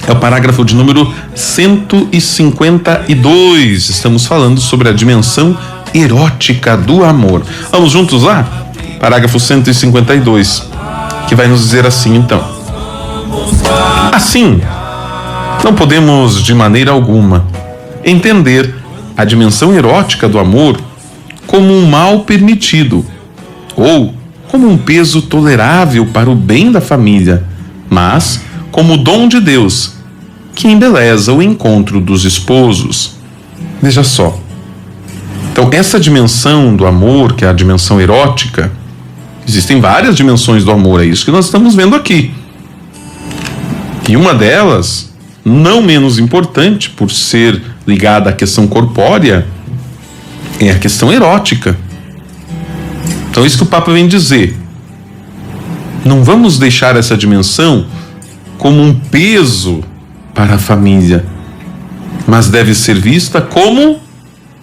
É o parágrafo de número 152. Estamos falando sobre a dimensão erótica do amor. Vamos juntos lá? Parágrafo 152, que vai nos dizer assim, então: assim, não podemos de maneira alguma entender a dimensão erótica do amor como um mal permitido ou como um peso tolerável para o bem da família, mas como o dom de Deus que embeleza o encontro dos esposos. Veja só. Então, essa dimensão do amor, que é a dimensão erótica, existem várias dimensões do amor, é isso que nós estamos vendo aqui. E uma delas, não menos importante, por ser ligada à questão corpórea, é a questão erótica. Então, isso que o Papa vem dizer. Não vamos deixar essa dimensão como um peso para a família, mas deve ser vista como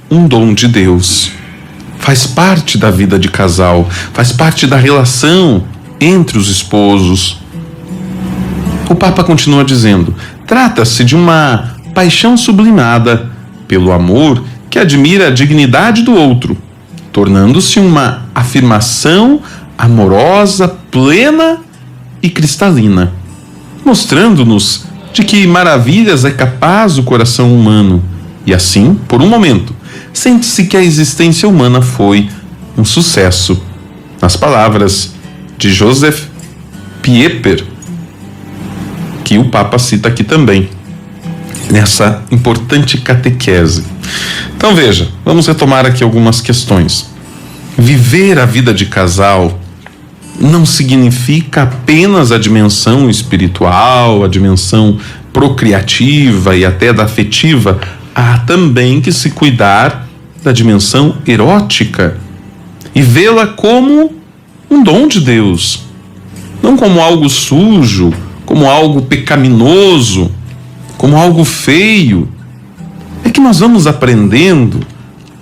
um dom de Deus. Faz parte da vida de casal, faz parte da relação entre os esposos. O Papa continua dizendo: trata-se de uma paixão sublimada pelo amor que admira a dignidade do outro, tornando-se uma afirmação amorosa, plena e cristalina, mostrando-nos de que maravilhas é capaz o coração humano. E assim, por um momento, sente-se que a existência humana foi um sucesso. Nas palavras de Joseph Pieper, que o Papa cita aqui também, nessa importante catequese. Então veja, vamos retomar aqui algumas questões. Viver a vida de casal não significa apenas a dimensão espiritual, a dimensão procriativa e até da afetiva. Há também que se cuidar da dimensão erótica e vê-la como um dom de Deus, não como algo sujo, como algo pecaminoso, como algo feio. É que nós vamos aprendendo,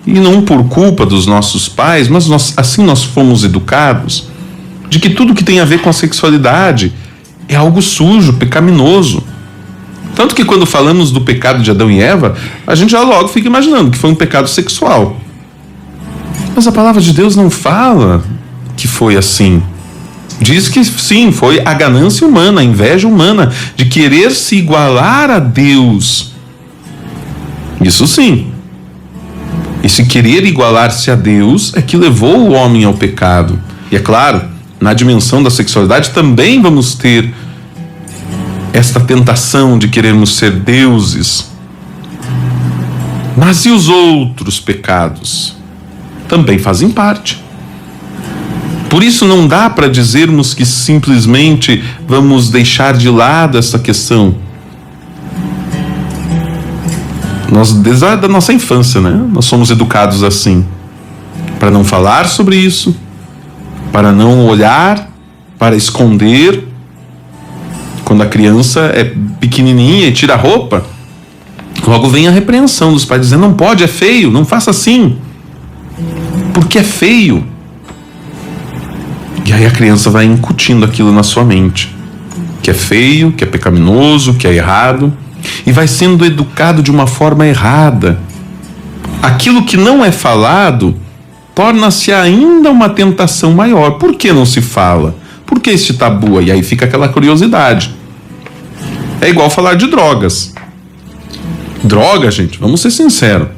e não por culpa dos nossos pais, mas assim nós fomos educados, de que tudo que tem a ver com a sexualidade é algo sujo, pecaminoso. Tanto que quando falamos do pecado de Adão e Eva, a gente já logo fica imaginando que foi um pecado sexual. Mas a palavra de Deus não fala que foi assim. Diz que sim, foi a ganância humana, a inveja humana, de querer se igualar a Deus. Isso sim. Esse querer igualar-se a Deus é que levou o homem ao pecado. E é claro, na dimensão da sexualidade também vamos ter esta tentação de querermos ser deuses. Mas e os outros pecados? Também fazem parte. Por isso não dá para dizermos que simplesmente vamos deixar de lado essa questão. Nós, desde a nossa infância, né? Nós somos educados assim, para não falar sobre isso, para não olhar, para esconder. Quando a criança é pequenininha e tira a roupa, logo vem a repreensão dos pais dizendo: não pode, é feio, não faça assim, porque é feio. E aí a criança vai incutindo aquilo na sua mente, que é feio, que é pecaminoso, que é errado, e vai sendo educado de uma forma errada. Aquilo que não é falado torna-se ainda uma tentação maior. Por que não se fala? Por que este tabu? E aí fica aquela curiosidade. É igual falar de drogas. Droga, gente, vamos ser sinceros.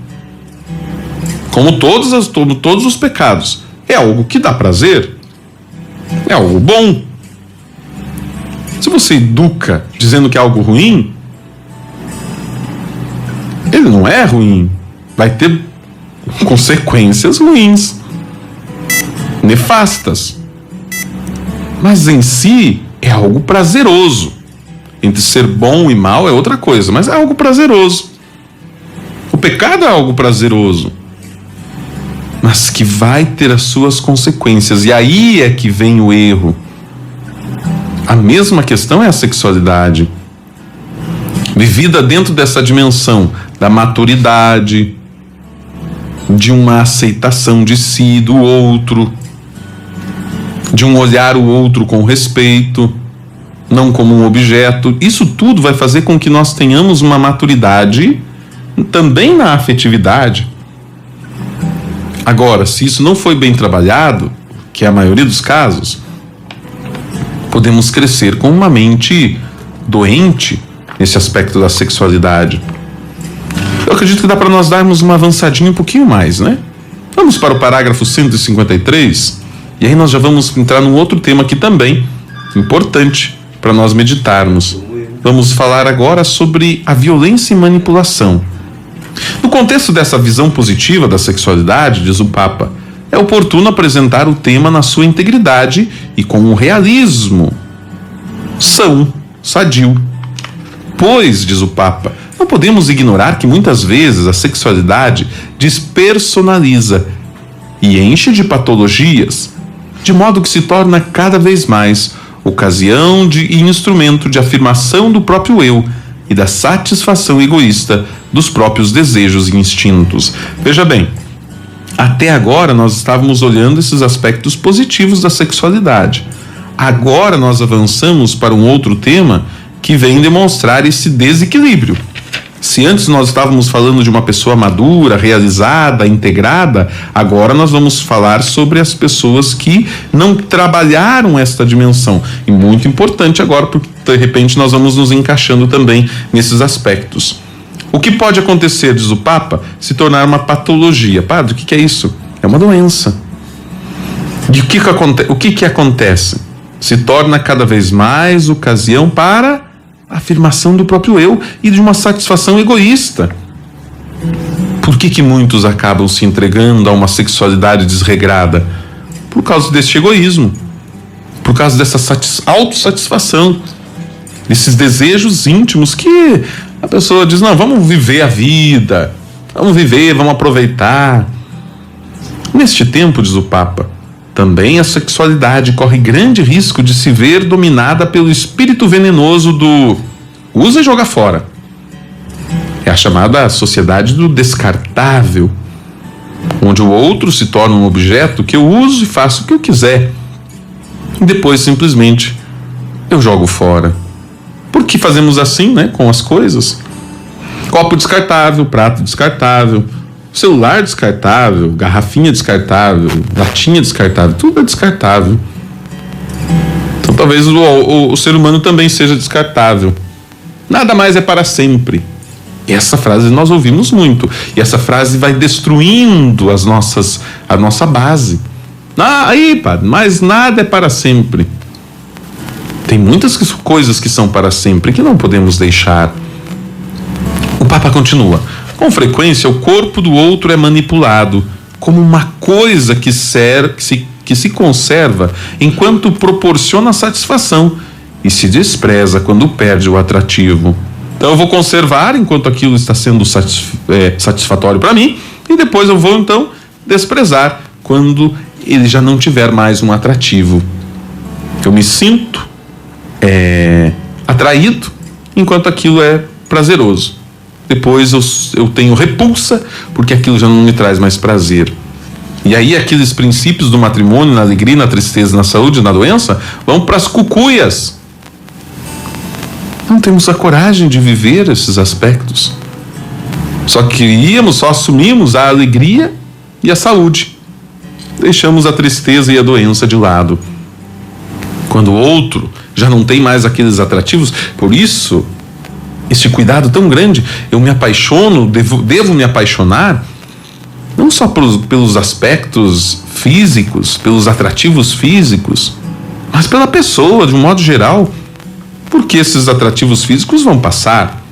Como todos os pecados, é algo que dá prazer. É algo bom. Se você educa dizendo que é algo ruim, ele não é ruim. Vai ter consequências ruins, nefastas. Mas em si é algo prazeroso. Entre ser bom e mal é outra coisa, mas é algo prazeroso. O pecado é algo prazeroso, mas que vai ter as suas consequências. E aí é que vem o erro. A mesma questão é a sexualidade, vivida dentro dessa dimensão da maturidade, de uma aceitação de si, do outro, de um olhar o outro com respeito. não como um objeto. Isso tudo vai fazer com que nós tenhamos uma maturidade também na afetividade. Agora, se isso não foi bem trabalhado, que é a maioria dos casos, podemos crescer com uma mente doente nesse aspecto da sexualidade. Eu acredito que dá para nós darmos uma avançadinha um pouquinho mais, né? Vamos para o parágrafo 153, e aí nós já vamos entrar num outro tema aqui também, importante para nós meditarmos. Vamos falar agora sobre a violência e manipulação. No contexto dessa visão positiva da sexualidade, diz o Papa, é oportuno apresentar o tema na sua integridade e com um realismo são, sadio. Pois, diz o Papa, não podemos ignorar que muitas vezes a sexualidade despersonaliza e enche de patologias, de modo que se torna cada vez mais ocasião e instrumento de afirmação do próprio eu e da satisfação egoísta dos próprios desejos e instintos. Veja bem, até agora nós estávamos olhando esses aspectos positivos da sexualidade. Agora nós avançamos para um outro tema que vem demonstrar esse desequilíbrio. Se antes nós estávamos falando de uma pessoa madura, realizada, integrada, agora nós vamos falar sobre as pessoas que não trabalharam esta dimensão. E muito importante agora, porque de repente nós vamos nos encaixando também nesses aspectos. O que pode acontecer, diz o Papa, se tornar uma patologia? Padre, o que é isso? É uma doença. E o que acontece? Se torna cada vez mais ocasião para a afirmação do próprio eu e de uma satisfação egoísta. Por que muitos acabam se entregando a uma sexualidade desregrada? Por causa deste egoísmo, por causa dessa autossatisfação, desses desejos íntimos que a pessoa diz, não, vamos viver a vida, vamos aproveitar. Neste tempo, diz o Papa, também a sexualidade corre grande risco de se ver dominada pelo espírito venenoso do usa e joga fora. É a chamada sociedade do descartável, onde o outro se torna um objeto que eu uso e faço o que eu quiser. E depois simplesmente eu jogo fora. Por que fazemos assim, né, com as coisas? Copo descartável, prato descartável, celular descartável, garrafinha descartável, latinha descartável, tudo é descartável. Então talvez o ser humano também seja descartável. Nada mais é para sempre. E essa frase nós ouvimos muito. E essa frase vai destruindo a nossa base. Aí, padre, mas nada é para sempre. Tem muitas coisas que são para sempre que não podemos deixar. O Papa continua. Com frequência, o corpo do outro é manipulado como uma coisa que se conserva enquanto proporciona satisfação e se despreza quando perde o atrativo. Então eu vou conservar enquanto aquilo está sendo satisfatório para mim e depois eu vou então desprezar quando ele já não tiver mais um atrativo. Eu me sinto atraído enquanto aquilo é prazeroso. Depois eu tenho repulsa porque aquilo já não me traz mais prazer. E aí aqueles princípios do matrimônio, na alegria, na tristeza, na saúde, na doença, vão para as cucuias. Não temos a coragem de viver esses aspectos. Só assumimos a alegria e a saúde. Deixamos a tristeza e a doença de lado. Quando o outro já não tem mais aqueles atrativos, por isso esse cuidado tão grande, eu me apaixono, devo me apaixonar, não só pelos aspectos físicos, pelos atrativos físicos, mas pela pessoa, de um modo geral, porque esses atrativos físicos vão passar.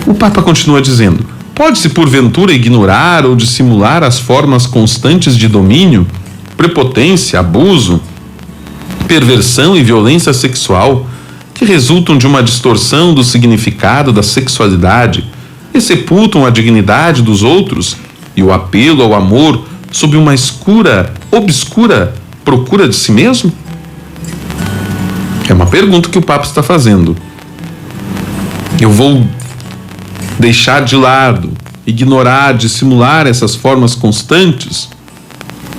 O Papa continua dizendo, pode-se porventura ignorar ou dissimular as formas constantes de domínio, prepotência, abuso, perversão e violência sexual, que resultam de uma distorção do significado da sexualidade e sepultam a dignidade dos outros e o apelo ao amor sob uma obscura procura de si mesmo? É uma pergunta que o Papa está fazendo. Eu vou deixar de lado, ignorar, dissimular essas formas constantes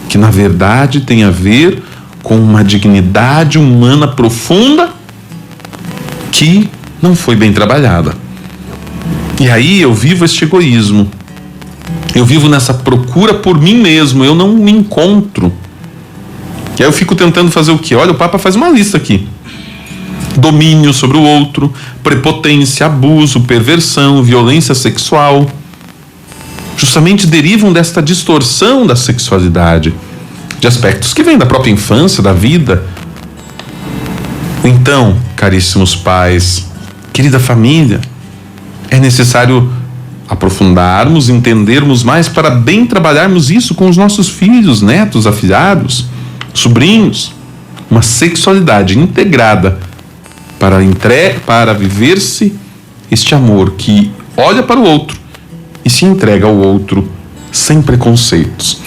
que na verdade tem a ver com uma dignidade humana profunda que não foi bem trabalhada. E aí eu vivo este egoísmo. Eu vivo nessa procura por mim mesmo, eu não me encontro. E aí eu fico tentando fazer o quê? Olha, o Papa faz uma lista aqui. Domínio sobre o outro, prepotência, abuso, perversão, violência sexual. Justamente derivam desta distorção da sexualidade, de aspectos que vêm da própria infância, da vida. Então, caríssimos pais, querida família, é necessário aprofundarmos, entendermos mais para bem trabalharmos isso com os nossos filhos, netos, afilhados, sobrinhos. Uma sexualidade integrada para viver-se este amor que olha para o outro e se entrega ao outro sem preconceitos.